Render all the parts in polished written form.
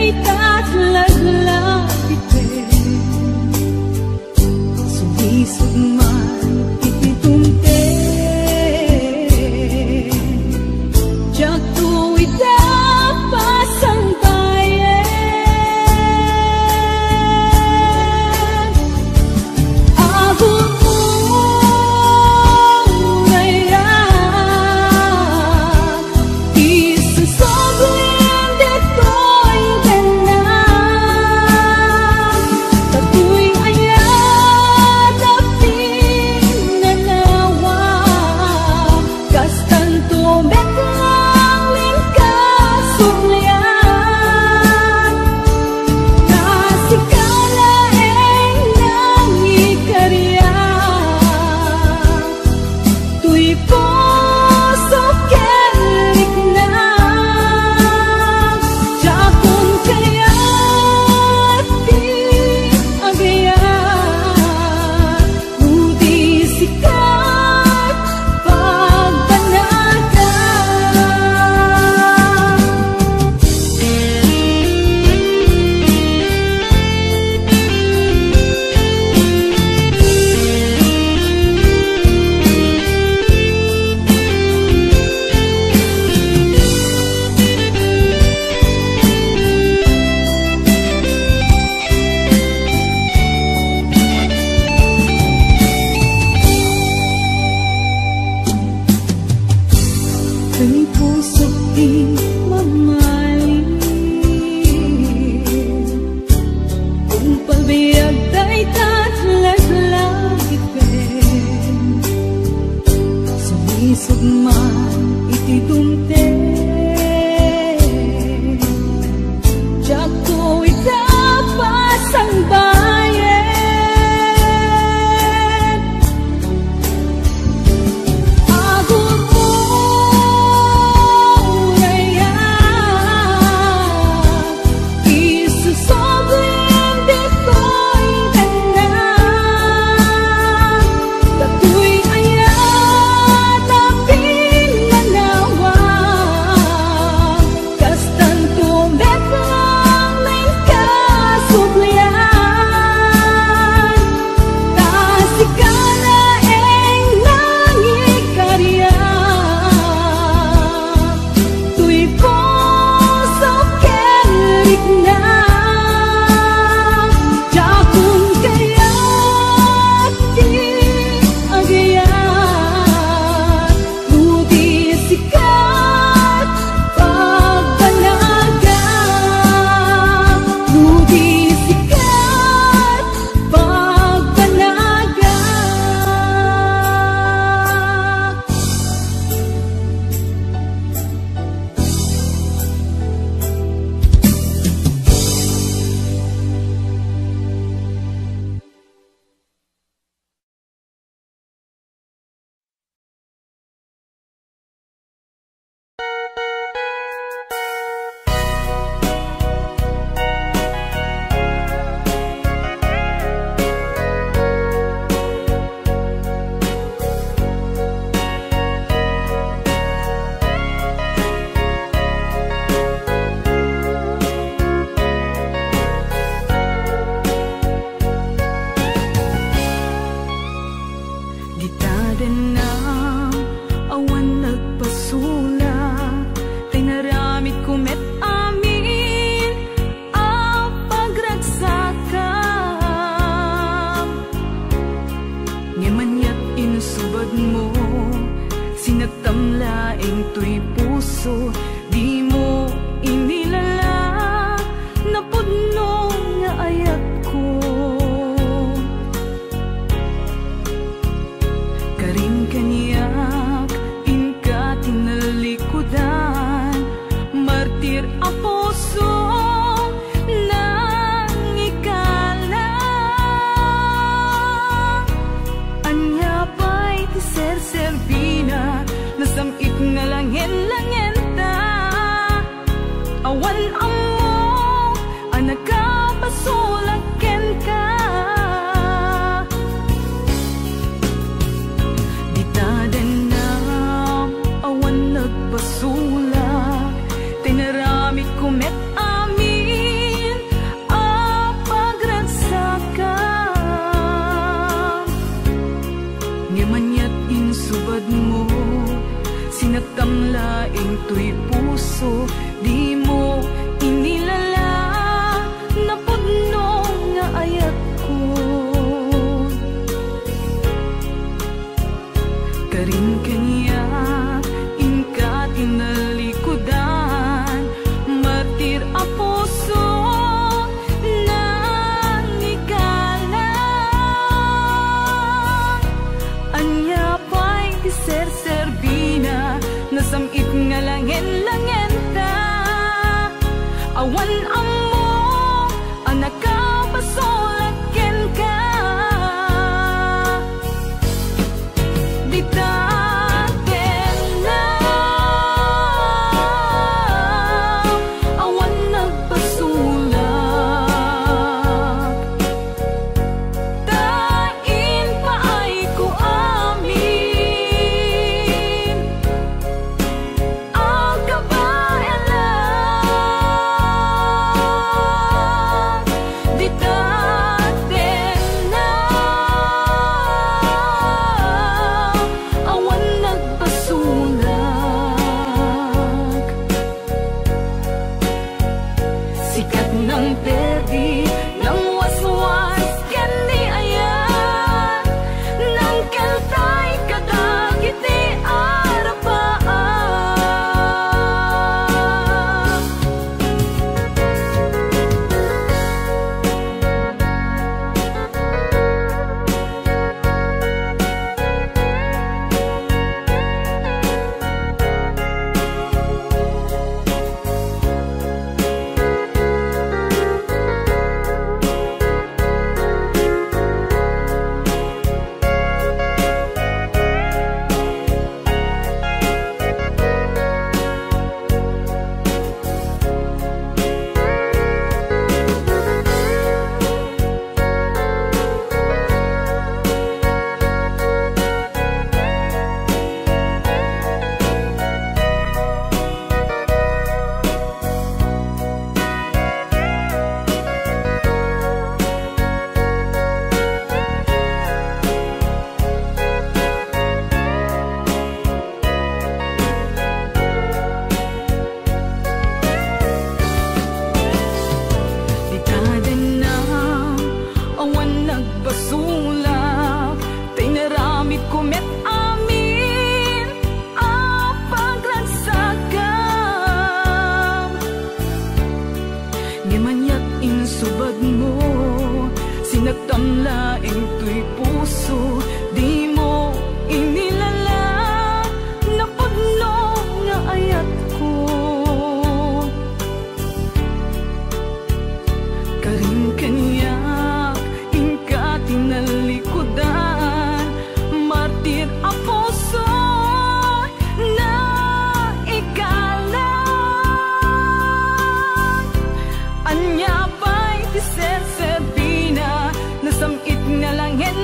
itas laglag ite sumisog man ititunte jak tuwid na pasang bayan ahon mo ngayrak isusoblin deto'y ganang puso, di mo inilala na pudno nga ayat ko. Karin kanya inka tinalikudan, martir a puso nang ikalan. Anya pa'y ser-serbina, nasamit nga langen-langen ta. Awan amo anak ka basolaken ka. Ditaken na awan nagpasulak. Tain pa ay ko amin ang kabayanan. Ditaken na awan nagpasulak. Sikat ng perdi ng waswas ken di ayan, nang keltay kadagiti arapaan. Awan nagbasulak, tinarami ko met amin ang paglagsakam. Ngamanyak insubad mo, sinagtam laing tuy puso, di mo inilala na pudno nga ayat ko. Karin kanya inka tinalikudan, martir a puso na ikalan. Anya pa'y ti ser-serbina, nasamit nga langen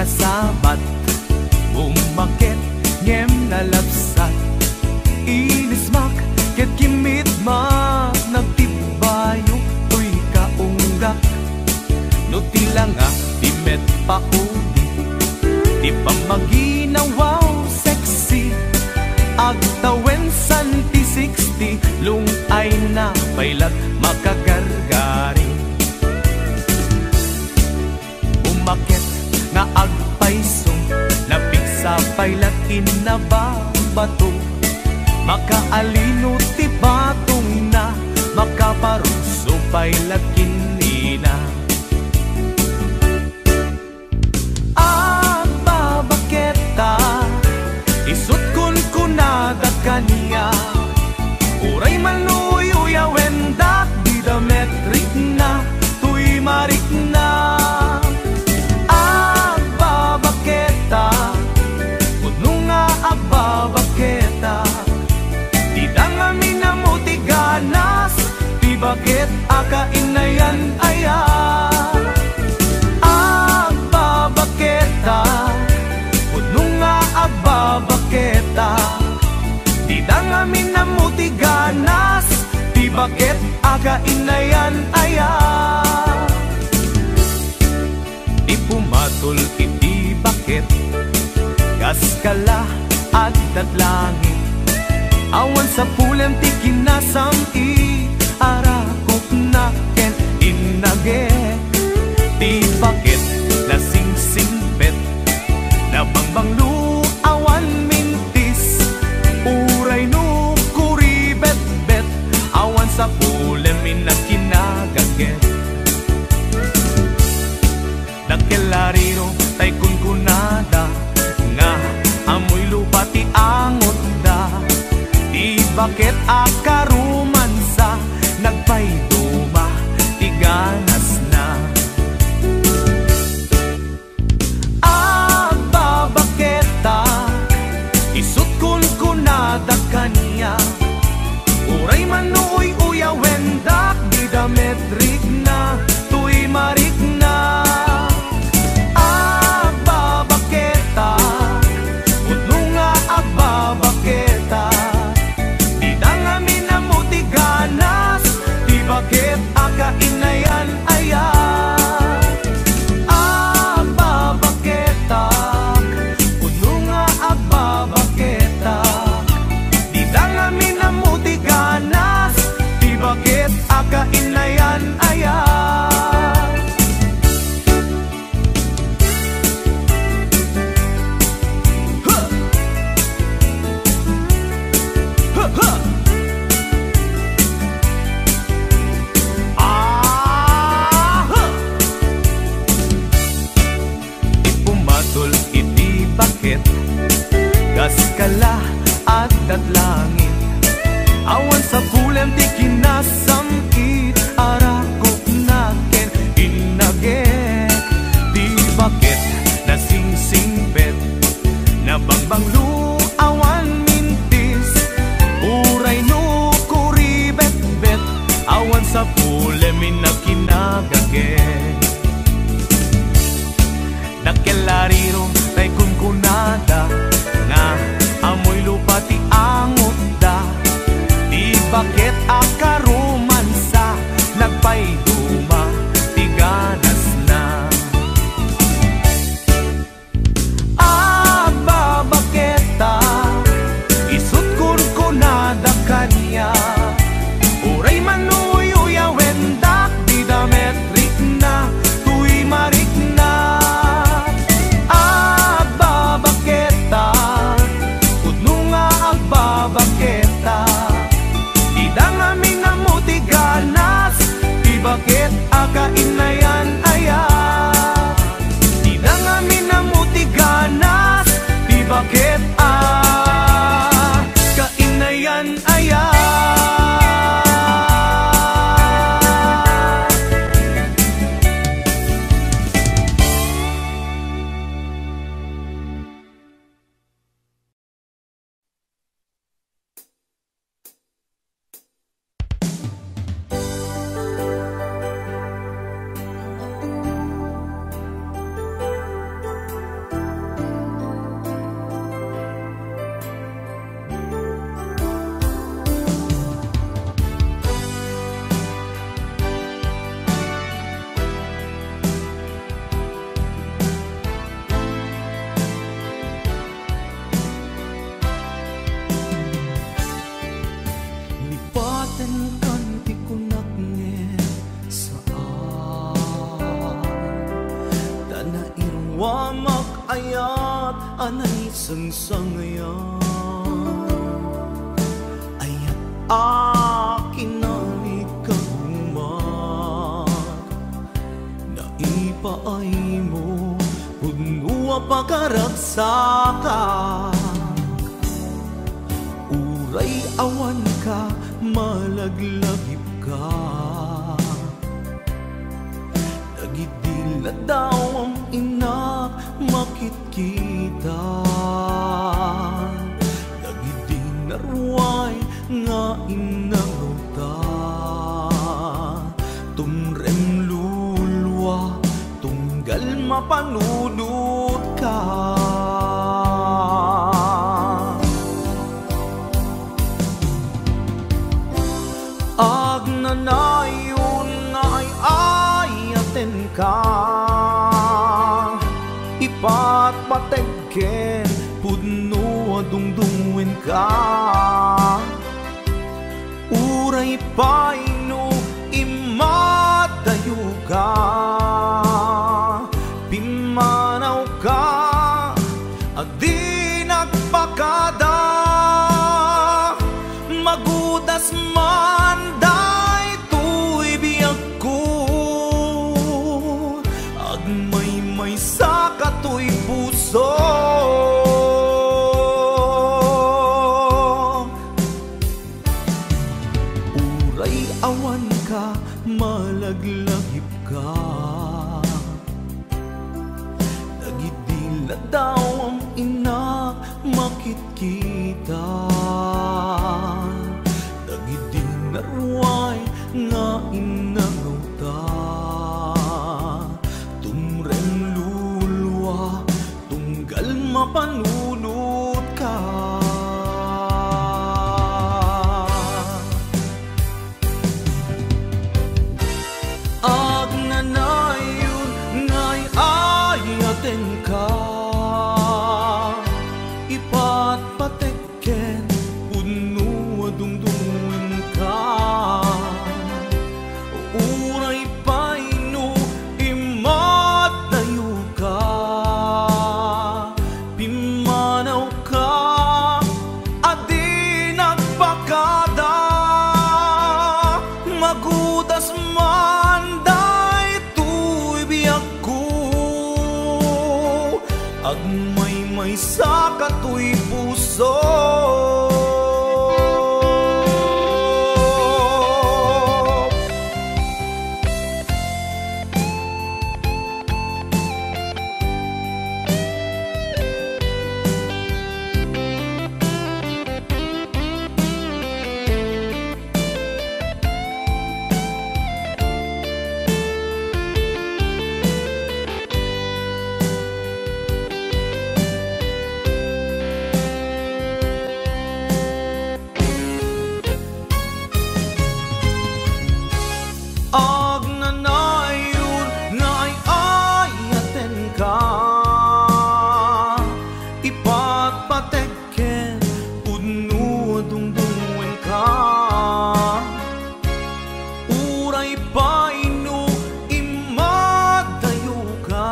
nasabat, umakit ngem nalabsat, inismak ket kimit mak nagtibayo tuy kaunggak. No tila nga di met paudi, di pa maginawaw sexy, agtawen santi 60, lung ay na pailat makagargari. Umakit nga agpaisong, napigsa pailat inababato, makaalino ti batong na, makaparuso pailat kinina. Agbabaketa, isut kun kunada kaniya, uray manuyo wendak di dametrik na, tuy marik na. Agbabaketa, kuno nga agbabaketa, di dangami na muti ganas, di bakit akainayan aya. Agbabaketa, kuno nga agbabaketa, di dangami na muti ganas, di bakit akainayan aya. Di pumatol iti bakit, gas kala at datlangin, awan sa pulem ti kinasam i arakok na ken inage. Di bakit nasingsimpet, nabangbanglu awan mintis, uray no kuribet-bet, awan sa pulem inakinagaget. Nakelariro tay kunkunada, nga amoy lupa ti angot da, di bakit akarumansa, nagpayduma ti ganas na. Agbabaketa, isut kun kunada kaniya, uray manuoy uya wendak di dametrik na, tuy marik na. Agbabaketa, kuno nga agbabaketa, di dangami na muti ganas, di bakit akainayan aya. Agbabaketa, kuno nga agbabaketa, di dangami na muti ganas, di bakit akainayan aya. Ipumatol iti bakit, gas kala at datlangin, awan sa pulem ti kinasam it arakok na ken inage. Di bakit nasingsingbet, nabangbanglu awan mintis, uray no kuribet-bet, awan sa pulem inakinagaget. Nakelariro tay kunkunada, nga amoy lupa ti angot da, di bakit akarumansa, pamakayat anay sangsangayan ayat akin na ikagumat naipaay mo punua pagkaragsakan uray awan ka malaglagip ka nagidila daw ang inak makitkita nagidinarway nga inangota tumrem lulwa tunggal mapanunod ka agnanayon nga ay ayaten ka ipat pategken pudno adungdungwen ka uray paino imadayo ka pimanaw ka adi nagpakada magudas man day tuy biyag ko agmay-may sa katoy puso uray awan ka malaglagip ka nagidila daw ang ina makitkita nagidinarway nga inangota tumrem lulwa tunggal mapanunod ka agnanayon nga'y ayaten ka ipat patekken puno adungdungin ka uray paino imadayo ka pimanaw ka adi nagpakada magudas man day tuy biyag ko agmay-may sa katoy puso agnanayon nga'y ayaten ka ipat patekken pudno adungdungwen ka uray paino imadayo ka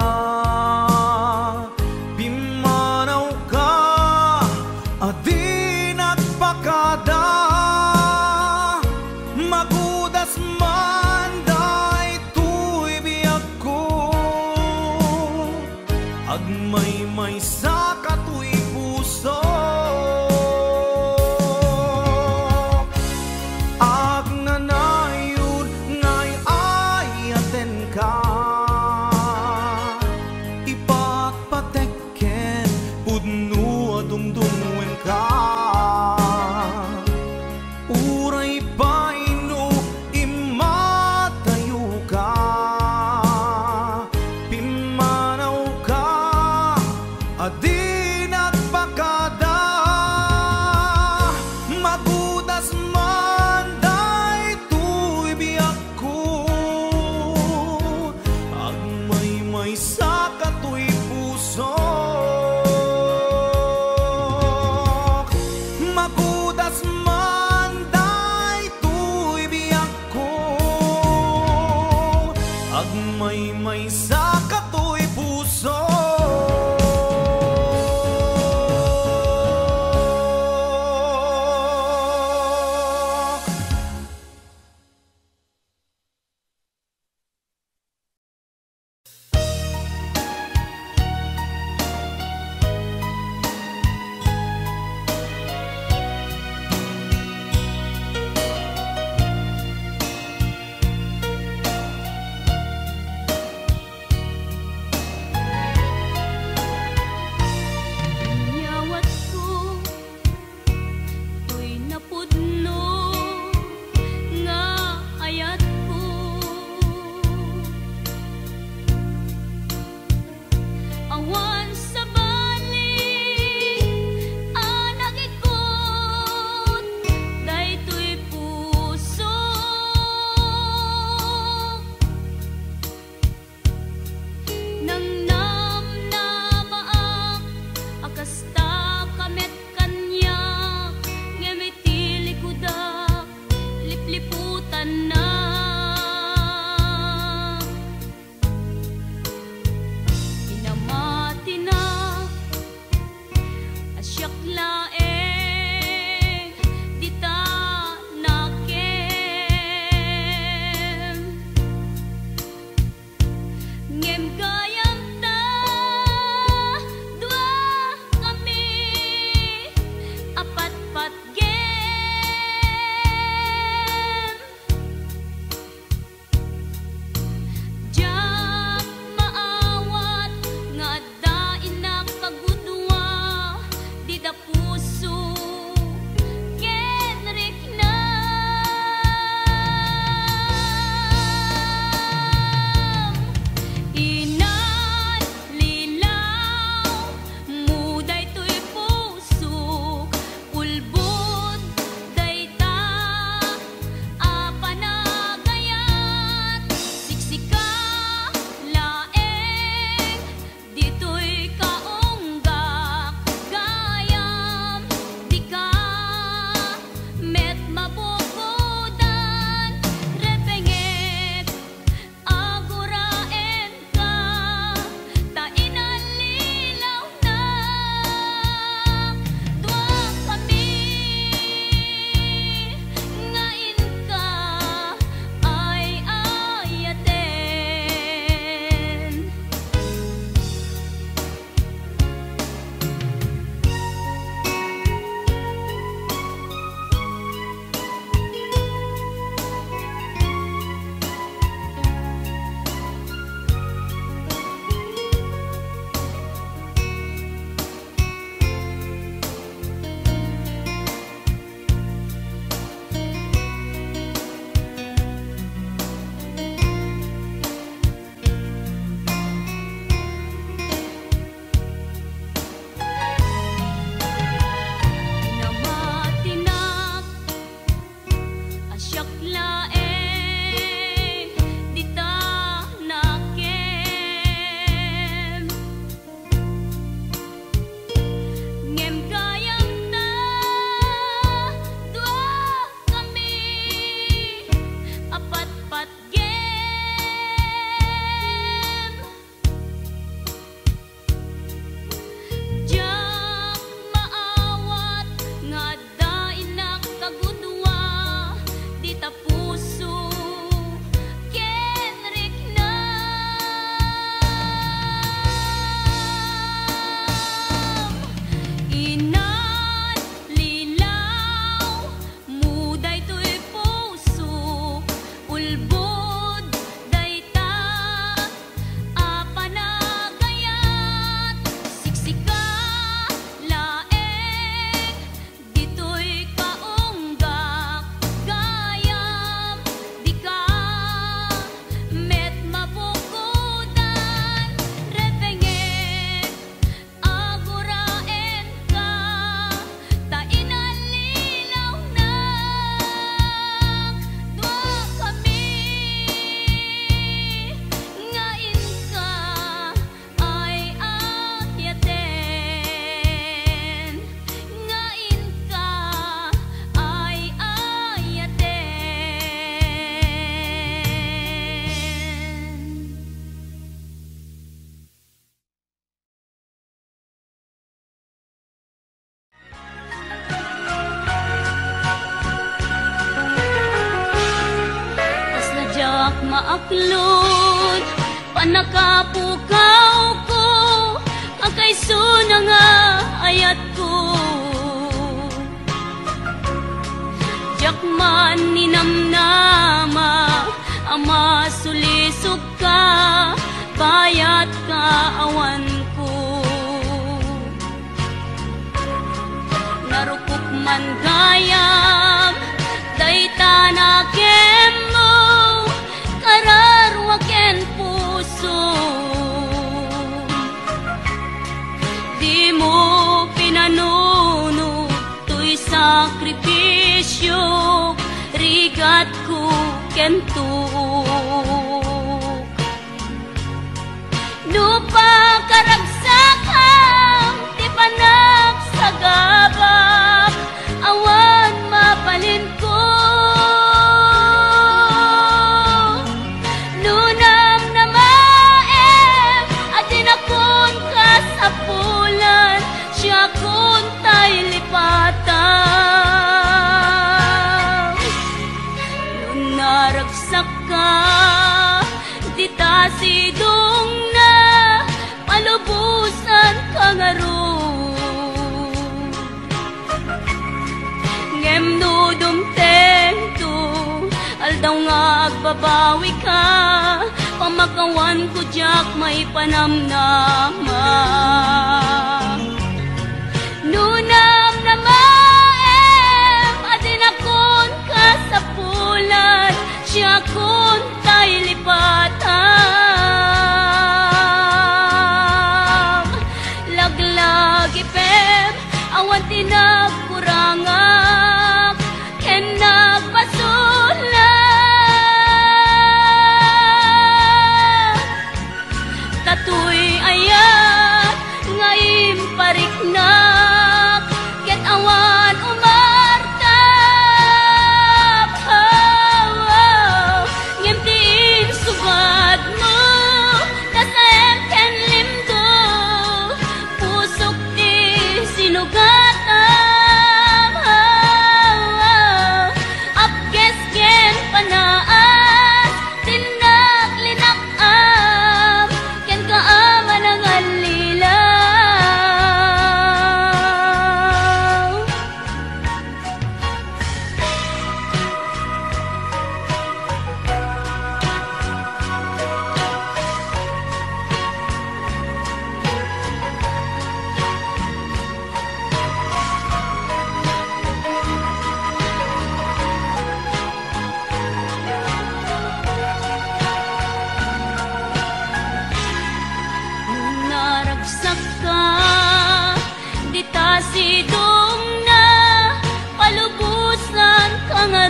pimanaw ka adi nagpakada magudas man day tuy biyag ko agmay-may sa katoy puso agnanayon nga'y ayaten ka ipat patekken pudno adungdungwen ka uray paino imadayo ka pimanaw ka adi nagpakada magudas man day tuy biyag ko agmay-may sa katoy puso magudas man day tuy biyag ko agmay-may sa katoy puso aklon panakapukaw ko kakayso na nga ayat ko jakman ninamnama ama sulisog ka bayat ka awan ko narupok man gayam dayta na kemo kararwaken puso di mo pinanuno to'y sakripisyo rigat ko kentuk lupa karagsakam di panak sa gabak awan mapalin ko lunam na maem atin akon kasapulan siya kun tay lipatan lunaragsak ka di ta sidong na palubusan ka nga ngem no dumtento aldaw nga agbabawi ka pamakawan ko jak may panamnama nunam na maem adin akon kasapulan siya kun tay lipatan laglagi pem awan tinagkurangak ken nagpasulat tatoy ayat ngaim pariknak ket awan umartap ngem tiin subad mo nasayem ken limdo pusok ti sinugatam apkes ken panaas tinak linakam ken kaama ng alilaw naragsak ka di ta sidong na palubusan ka nga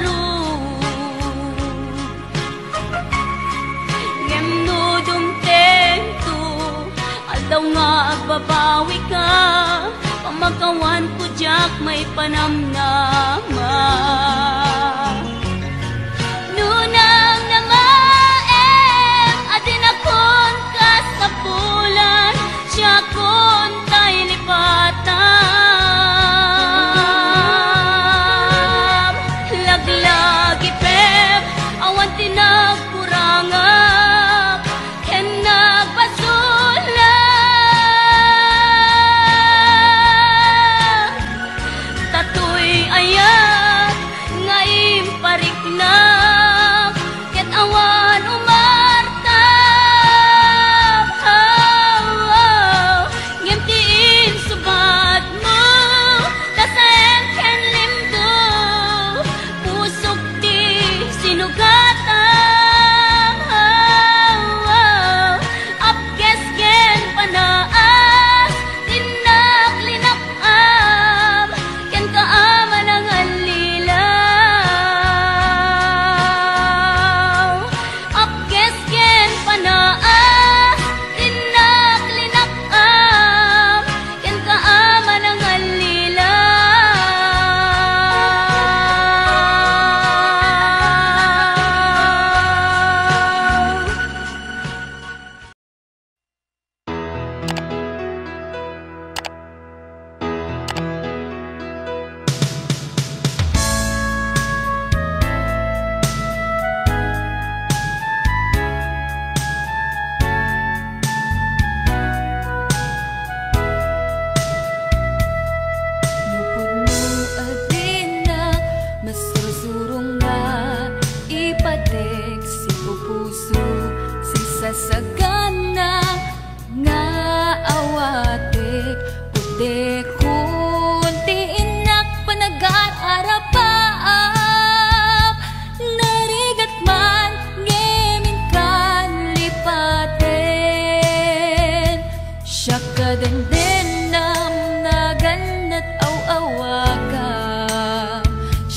ngem no dumtento aldaw nga agbabawi ka pamakawan ko jak may panamnama nunang na maem adin akon kasapulan siya kun tay lipatan laglagi pem awan tinagkurangak ken nagpasulat tatoy ayat ngaim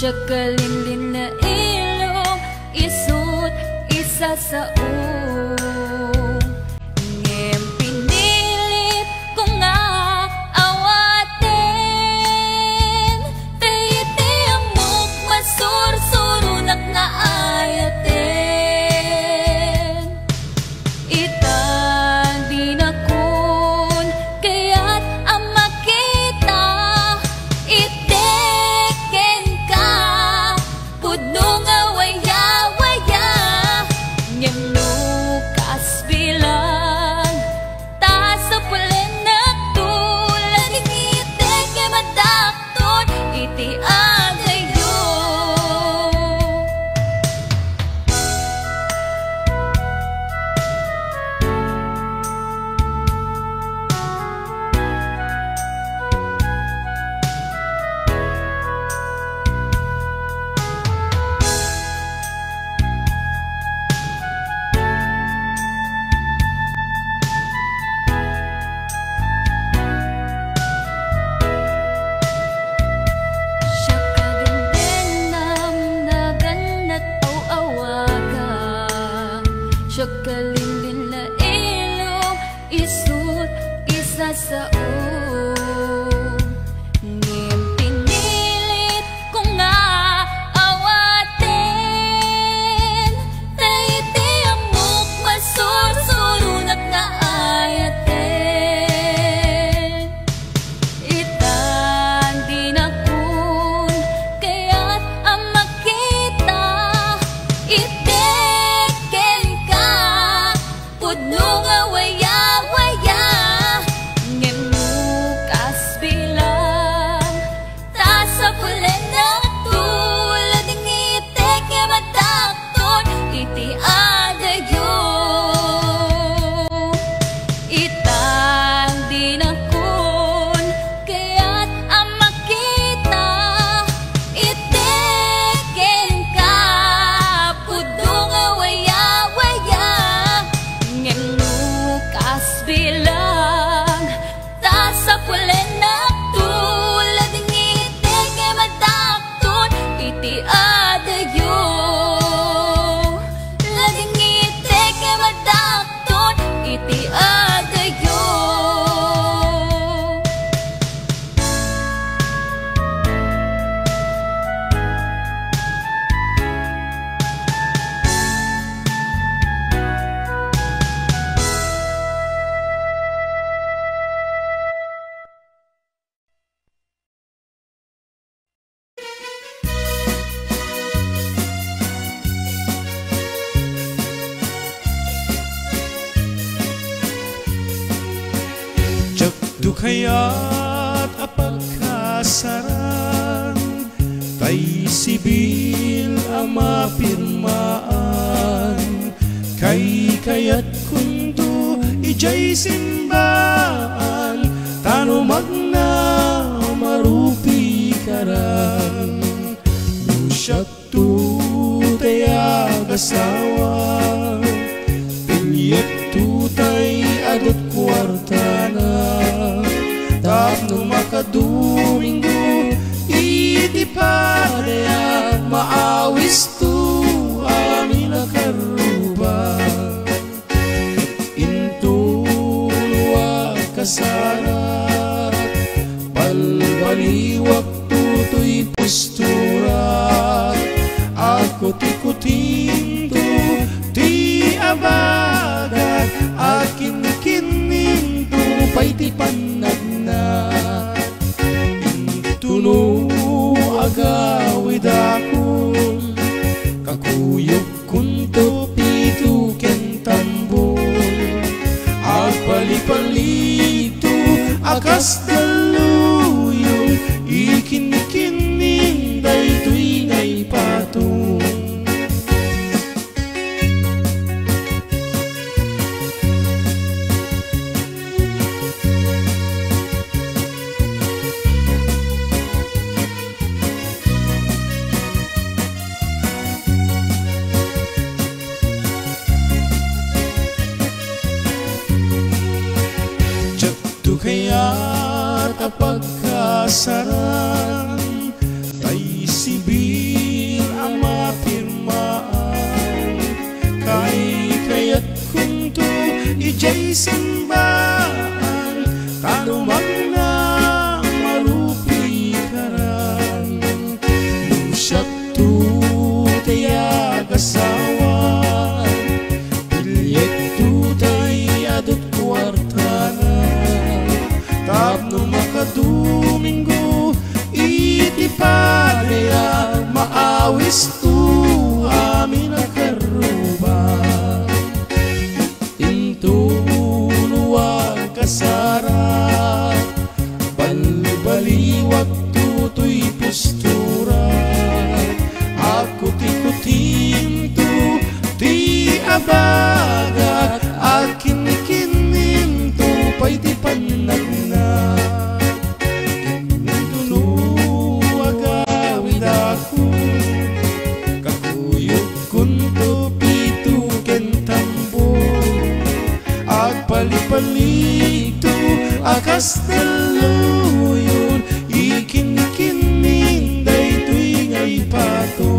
siya kalinlin na ilong, isut isa sa ngem pinilit ko nga awaten, taiti amok masursurunak nga ayaten. Itan di na kun kaya't ang makita, iteken ka pudno nga waya-waya, ngem lukas bilang ta sa pulen na tulad iteke madakton iti agayo. Siya kadendennam na ganat aw-awaga, siya kalinlin na ilong, isut isa sa ngem pinilit ko nga awaten, taiti amok masursurunak nga ayaten. Itan di na kun kaya't ang makita, iteken ka pudno nga waya-waya, ngem lukas bilang ta sa pulen na tulad ng iteke madakton iti agayo. Itan di na kun kaya't ang makita, iteken ka pudno nga waya-waya, ngem lukas bilang ta sa pulen na tulad ng iteke madakton iti agayo. Laging iteke madakton iti agayo. Jakdu kaya't apagkasaran, tay sibil ang mapirmaan, kay kaya't kundo ijay simbaan, tano magna marupi karan. Nusyak tu tayag asawa, pinyet tu tay adot kwartana, tapno makadomingo iti padaya, maawis tu amin akaruba. Intulwa kasarat, balbaliwak tutoy posturat, ako tikutin tu ti abagat, akin kining tu pay ti panagna. Intuno agawid akon, kakuyok kunto pitu ken tambol, agpalipalito akas daluyong, ikin-kining daytoy ngay patong. Kaya't apagkasaran, tay sibil simbaan kanumang na marupikaran Lusyak tu tayag asawan Bilyek tu tay adot kwartana Tapno makadomingo iti padaya maawis tu amin akaruban Intuluwag kasarat Balbaliwag tutoy postura Ako tikutin tu ti abagat Akin kinin tu pa'y ti panagna Kintunuwag awid ako Kakuyog kunto pito kentambo Agpalipalik tu akas daluyon Ikin-kinin day tu'y ngay pato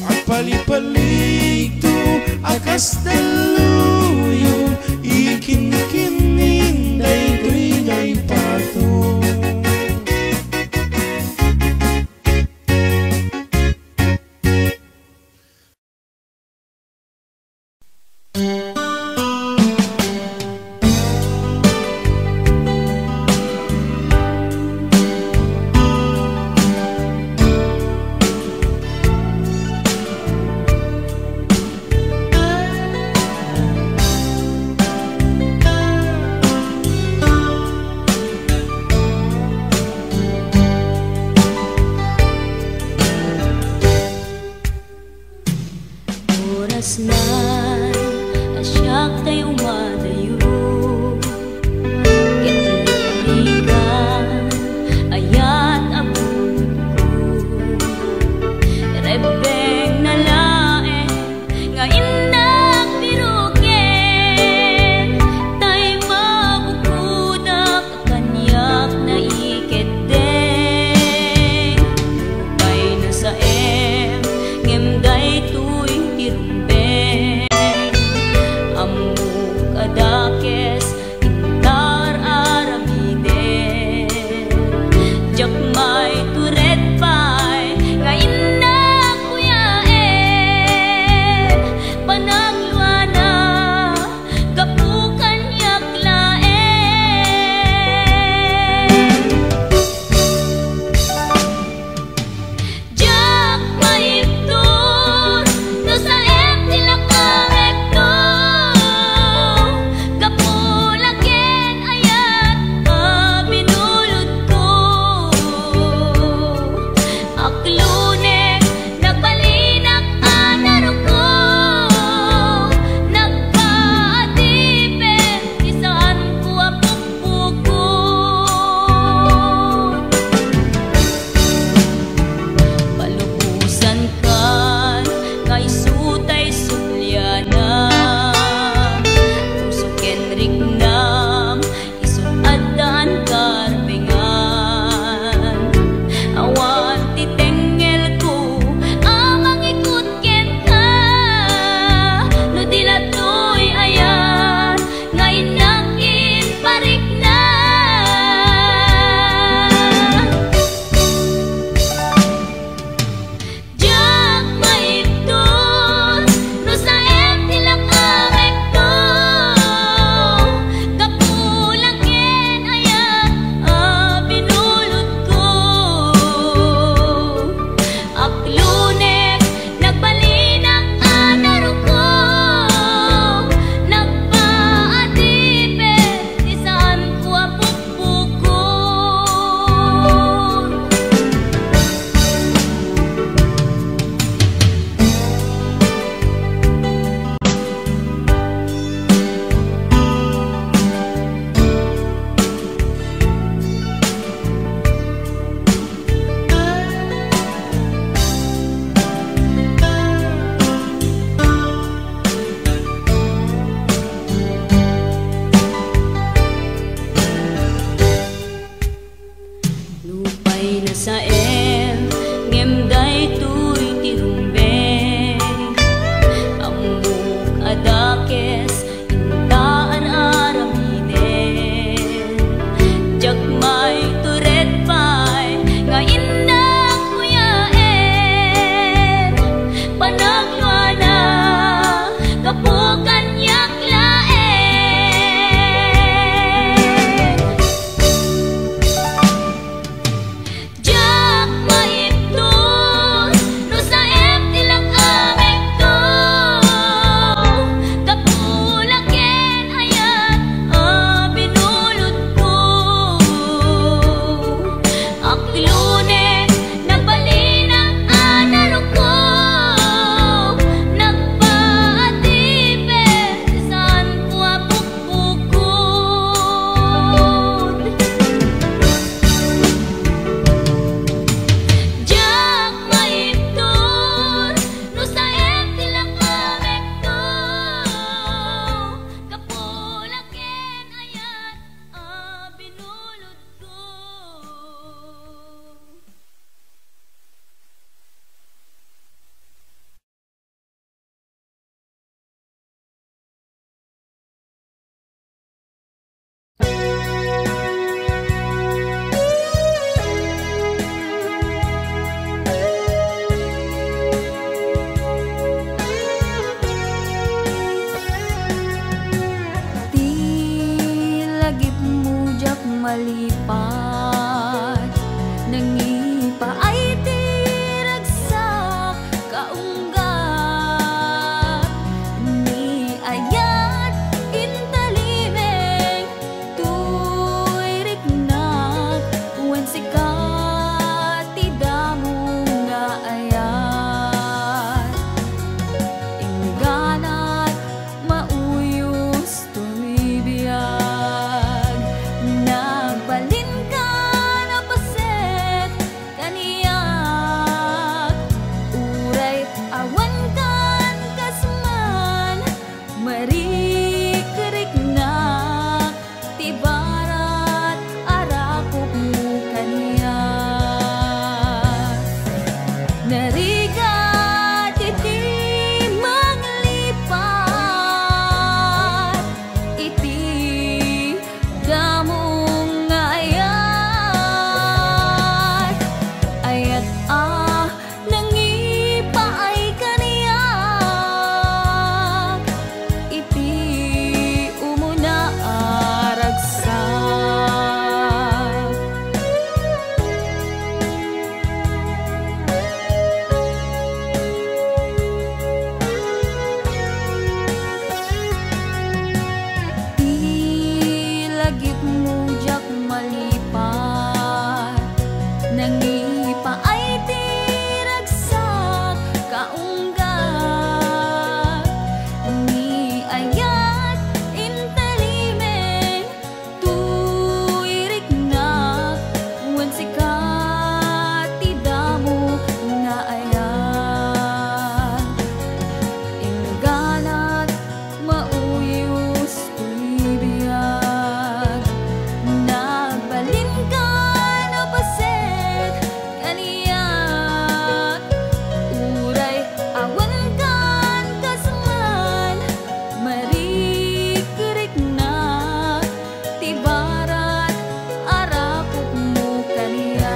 Agpalipalik tu akas daluyon Ikin-kinin day tu'y ngay pato malipat nangipa ay tiragsak kaunggat ni ayat intalimeng tuiriknak wen sikat tidamo nga ayat ingganat mauyos tumibiyag nagbalin ka na paset kaniyak uray awan kan kasman marikiriknak tibarat arakop mo kaniyak narigat iti manglipat iti damong nga ayat ayat nangipa ay kaniyak iti umuna aragsak ilagip mo jak malipat nangipa ay tiragsak kaunggat ni ayat intalimeng tuiriknak wen sikat tidamo nga ayat ingganat mauyos tuibiyag nagbalin ka na paset kaniyak uray awan kan kasman marikiriknak tibarat arakop mo kaniyak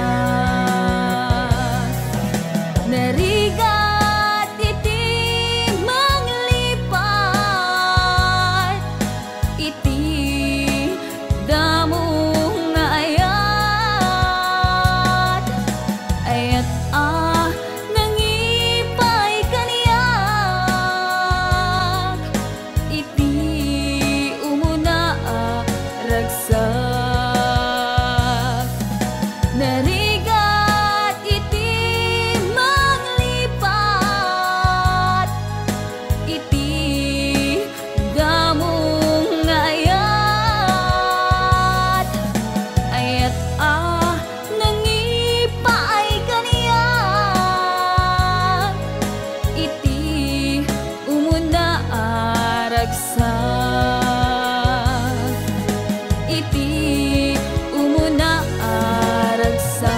narigat iti manglipat iti damong nga ayat ayat nangipay kaniyak iti umuna ragsak narigat iti manglipat iti damong nga ayat ayat nangipa ay kaniyak iti umuna aragsak iti umuna aragsak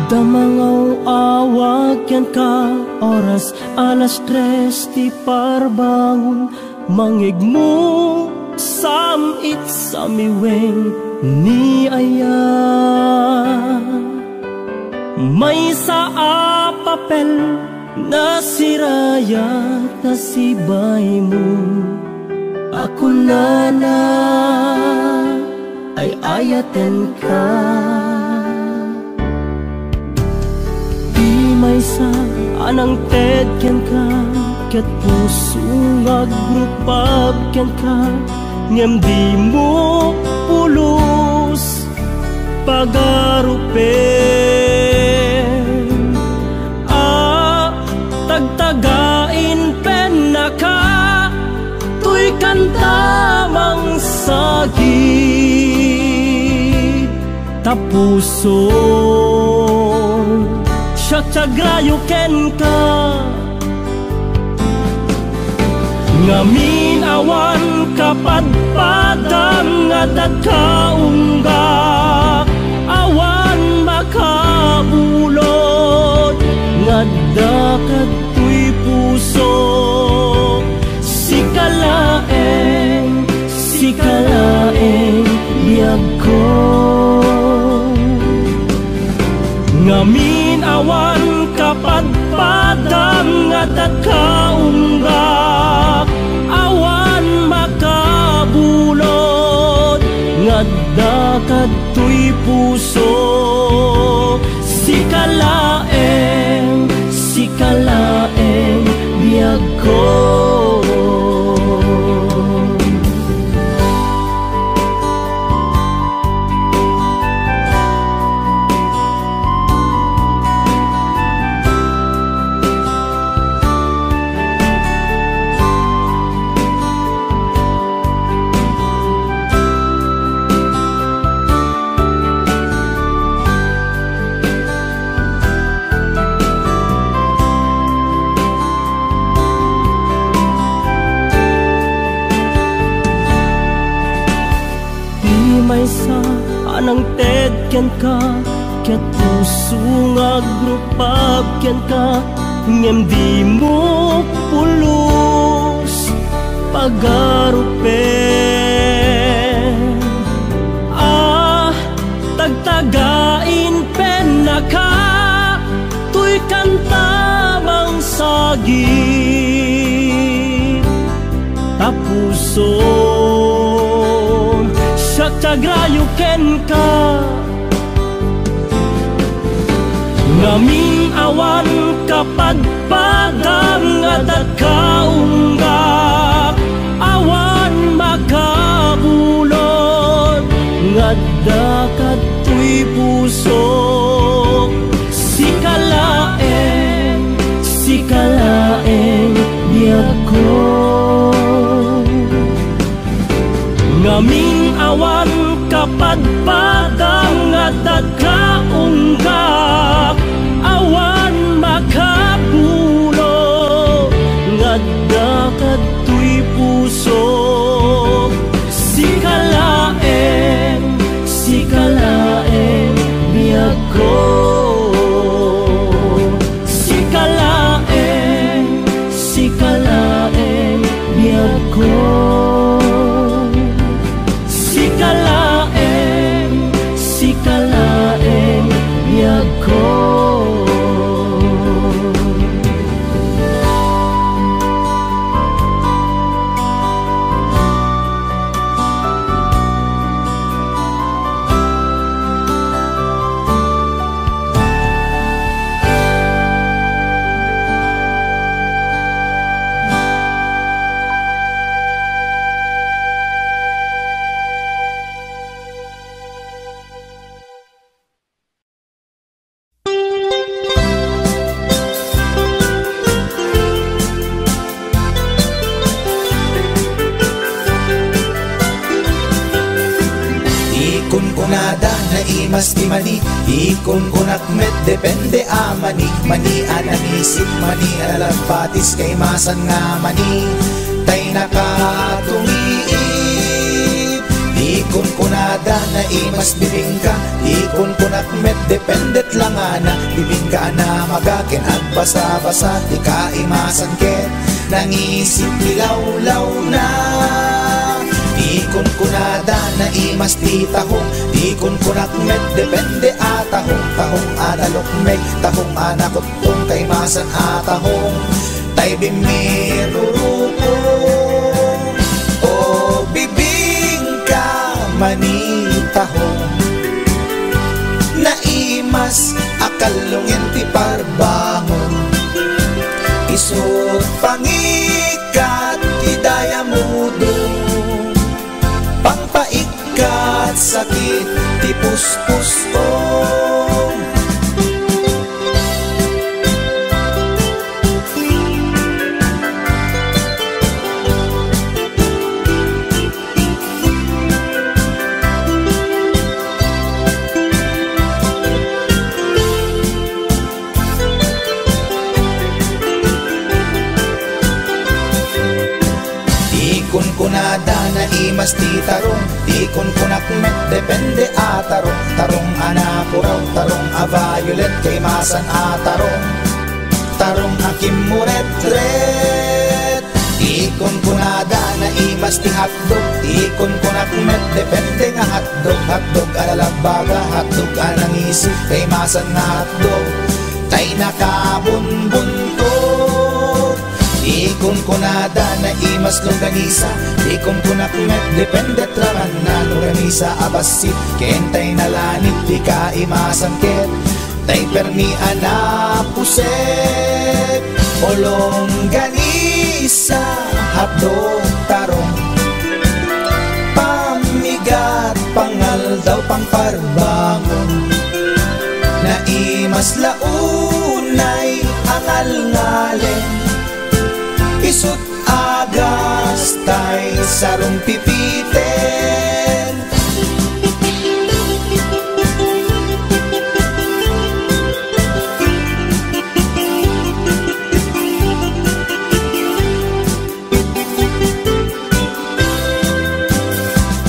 Damangaw awag yan ka oras alas 3 ti parbangon mangigmo samit samiweng ni aya may sa papel na sirayat na sibay mo ako na ay ayaten ka may sa anang tedken ka ket puso agrupab ken ka ngem di mo pulos pagarupen tagtagain pen naka tuy kantamang sagi tapuso siya tiagrayo ken ka ngamin awan kapadpadang nga dagkaunggak awan makabulod nga dakatoy puso sikalaeng biyag ko ngamin awan kapadpadang nga dagkaunggak awan makabulod nga dakatoy puso sikalaeng biyag ko anang ted ken ka ket puso nga grupab ken ka ngem di mo pulos pagarupen tagtagain pen na ka tuy kantamang sagit tapuso tiagrayo ken ka ngamin awan kapadpadang nga dagkaunggak awan makabulod nga dakatoy puso sikalaeng biyag ko ngamin awan kapadpadang nga dagkaunggak awan makabulod nga dakatoy puso sikalaeng biyag ko sikalaeng biyag ko sikalaeng biyag ko mas di mani ikon kunak met depende mani ananisip mani alalapatis kay masan nga mani tay nakatumiip ikon kunada na imas bibingka ikon kunak met dependet lang ana bibingka na magaken at basa-basa di ka imasan ket nangisip ilaw-law na ikon kunada na imas di tahong ikon kunak met depende tahong adalok meg tahong anakotong kay masan atahong tay bimirurupong o bibingka manitahong na imas akalungin ti parbangon isot pangikat idaya mudong pangpaikat sakit ti puspustong imas ti tarong, tikon kunak met depende a tarong. Tarong anapuraw, tarong a violet, kay masan a tarong. Tarong akim muret-ret, tikon kunada na imas ti hotdog, tikon kunak met depende nga hotdog. Hotdog alalabaga, hotdog anangisi, kay masan na hotdog. Tay nakabunbuntot, ikon kunada na imas longganisa, ikon kunak met depende traman na longganisa abasit, kentay nalanit di ka imasan ket. Tay permi anapuset, o longganisa hotdog tarong. Pamigat pangaldaw pangparbangon, na imas launay angal-ngalen. Isut agas tay sarong pipiten,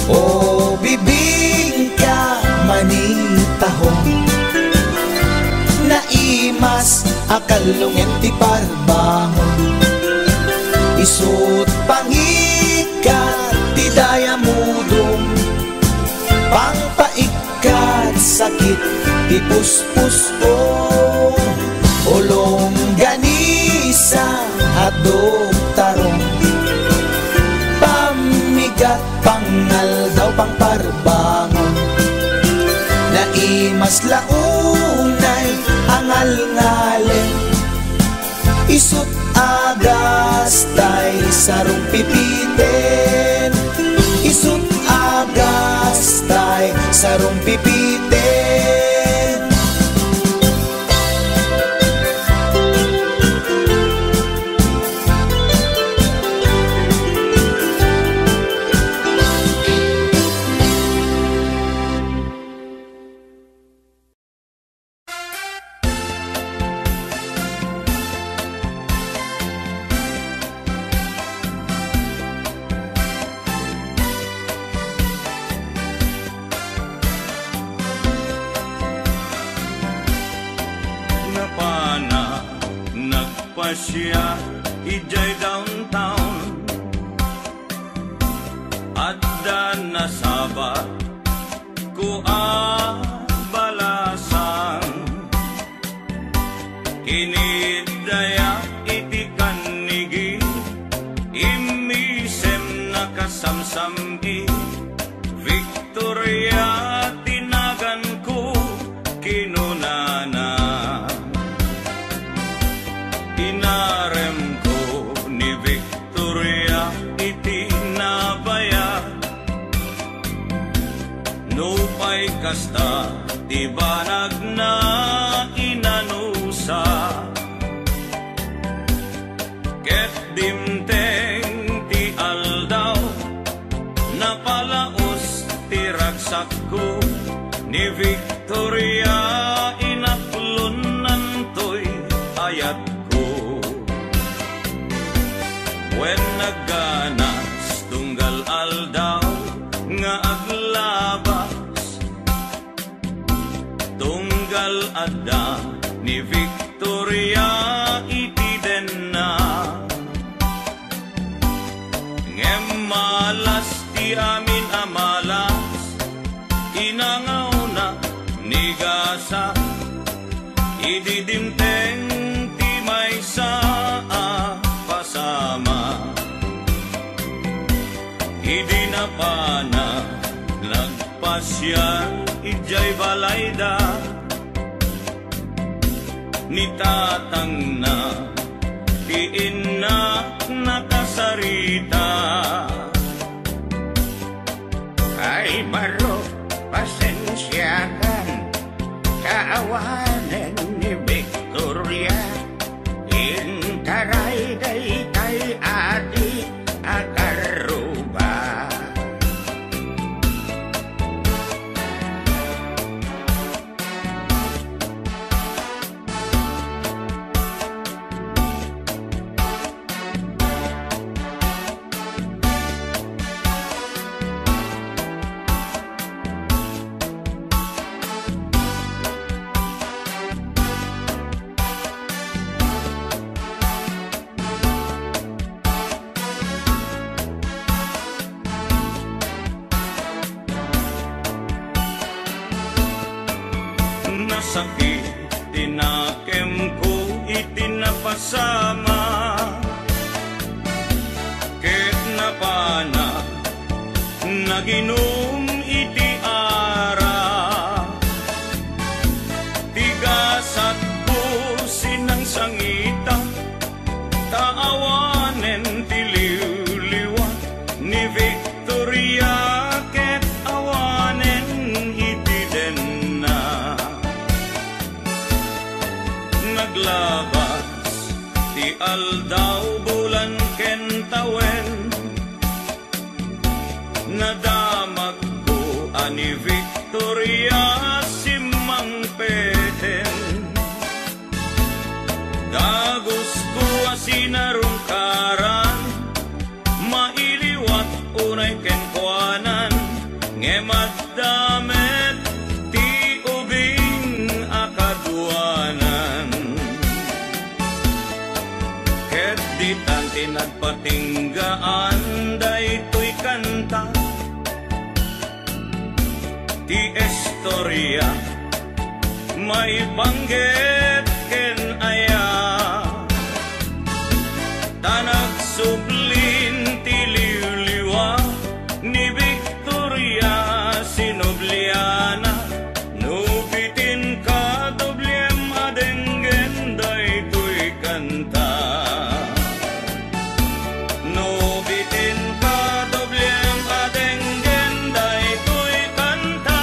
o bibing ka manitahong, na imas akalungin ti parbangon. Isut pangikat ti dayamudong, pangpaikat sakit ti puspuso. Olong ganisa hotdog tarong, pamigat pangaldaw pangparbangon, na imas launay angal-ngalen. Isut agas tay sarong pipiten, isut agas tay sarong pipiten. Siya ijay downtown, adda nasabat ku balasan. Kinidaya iti kanigi, imisem nakasamsami. Victoria tinagan ko kinunana, inarem ko ni Victoria iti nabaya. Nupay kasta ti banag na inanusa, ket dimteng ti aldaw napalaos ti ragsak ko ni Victoria. Inaplunan to'y ayat wen nagganas tunggal aldaw nga aglabas, tunggal adda ni Victoria iti denna. Ngem malas ti amin amalas, inangaw na ni gasa, ididimteng ti may saa pasama. Idi na pana nagpasya ijay balayda, ni tatang na ti inna nakasarita. Ay baro pasensyakan, kaawanan ni Victoria. Intaray day kay ati akaruba. nasakit, tinakem ko itinapasama. Ket napana, naginom iti ara. Tigasat po sinang sangita, taawanen tiliw-liwa ni Victoria. Ket awanen iti den na. Naglabas ti aldaw bulan ken tawen, nadamag ko ani Victoria simang peten. Dagos ko asinarungkaran, mailiwat unay ken kuanan, ngemaddamet ti ubing akaduanan. Ket ditan tinagpatinggaan daytoy kanta, ti istorya may banggit ken aya. Tanag sublin ti liwliwa ni Victoria Sinobliana, nubitin ka doblem adenggen daytoy kanta. Nubitin ka doblem adenggen daytoy kanta.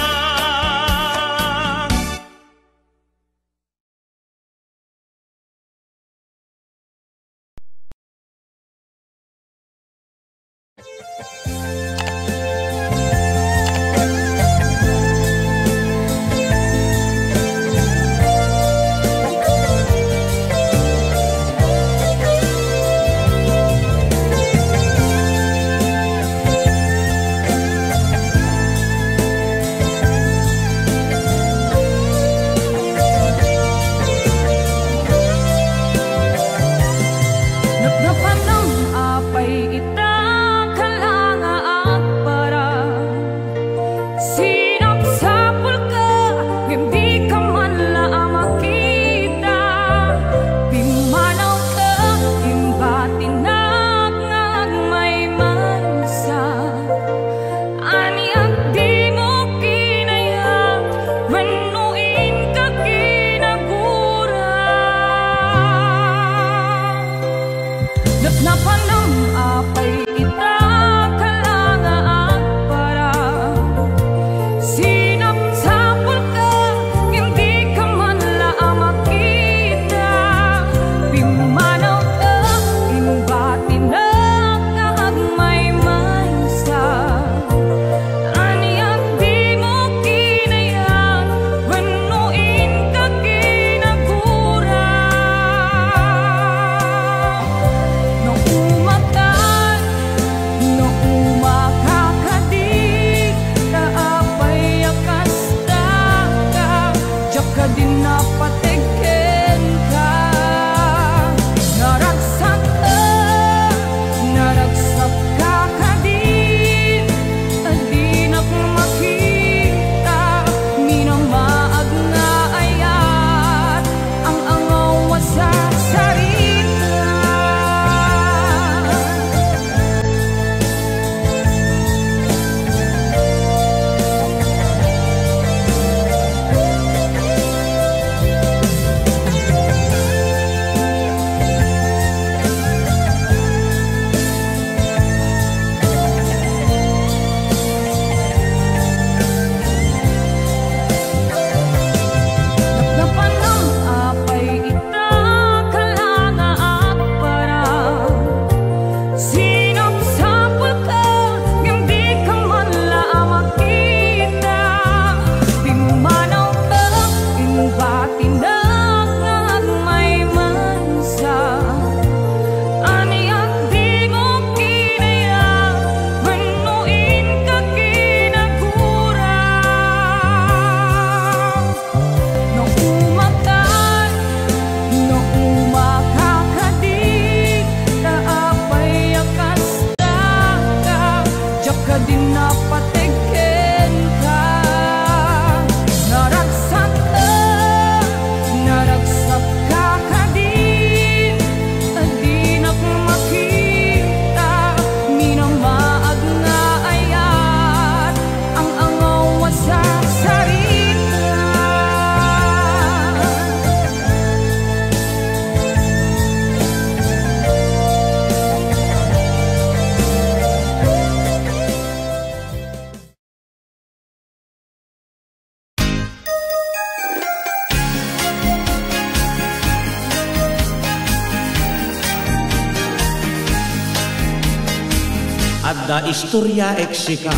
da istorya eksika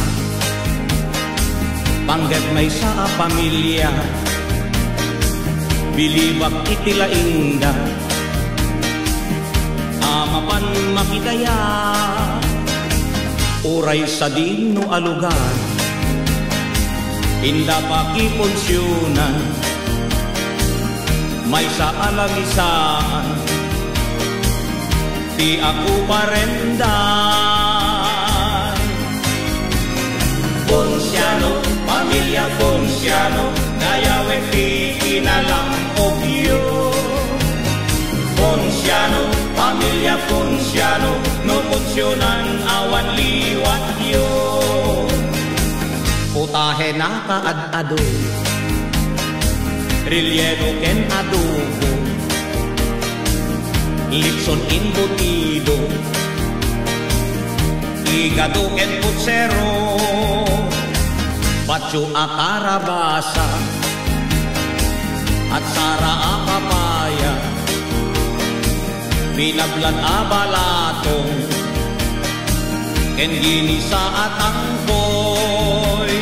panggap may sa pamilya bilibak itila inda amapan makidaya uray sa dino alugan inda pakiponsyunan may sa alamisaan di ako parendan. Ponsiano, pamilya Ponsiano, dayawe ti kinalampogyo. Ponsiano, pamilya Ponsiano, no punsyonan awan liwat yo. Putahe na kaad-ado, rilyero ken adobo, Litson embutido, hígado en putsero, pacho a karabasa, at sara a papaya, binablan a balatong, ken ginisa at angkoy.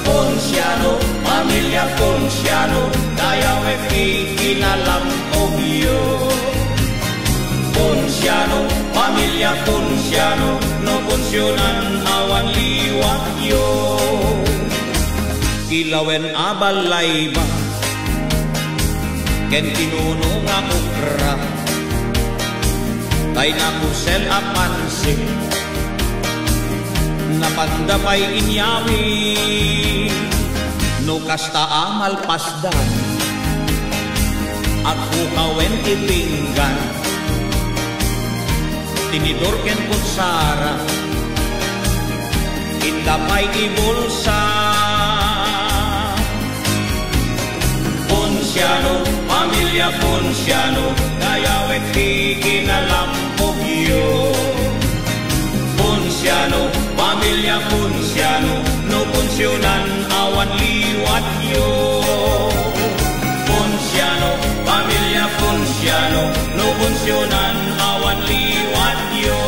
Ponsiano, pamilya Ponsiano, dayawe kinalampogyo. Ponsiano, pamilya Ponsiano, no punsyonan awan liwat yo. Kilawen abalay ba, ken kinuno nga ukra, kay nakusel a pansik, napandapay inyawi, no kasta amal pasdan, at kukawen ipinggan, tinidor ken kutsara, indapay ibulsa. Ponsiano, pamilya Ponsiano, dayawe ti kinalampogyo. Ponsiano, pamilya Ponsiano, no punsyonan awan liwat yo. Ponsiano, pamilya Ponsiano, no punsyonan awan liwat yo.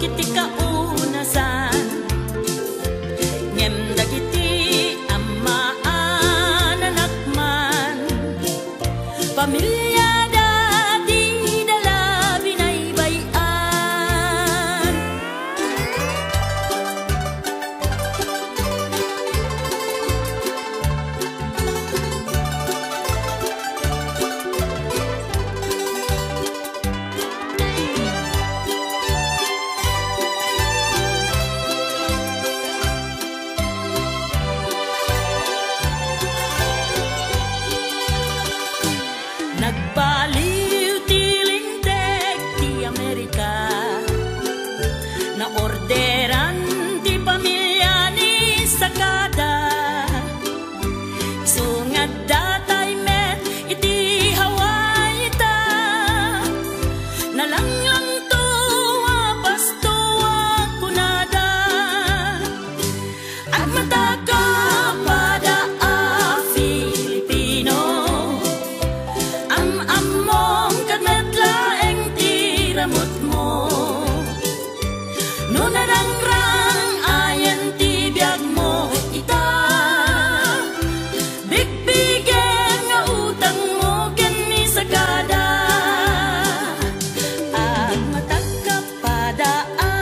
kiti kaunasan ngem dagiti ammaan anakman pamilya dati dala binaybayan nagbaliw ti linteg ti Amerika na orderan ti pamilya ni Sakada sungad datay met iti Hawaii ta nalanglang tuwa pastuwa kunada at mataka pada a Filipino among kadmetlaeng tiramot mo no narangrang ayan ti biyag mo ita bigbigen nga utang mo ken ni Sagada at matagka pada a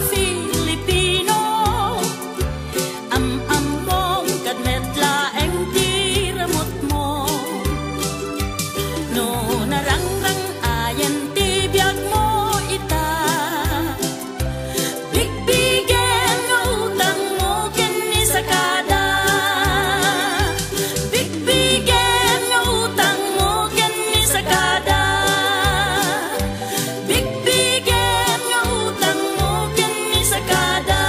Filipino among kadmetlaeng tiramot mo no narangrang ayan ti biyag mo ita bigbigen nga utang mo ken ni Sakada bigbigen nga utang mo ken ni Sakada bigbigen nga utang mo ken ni Sakada.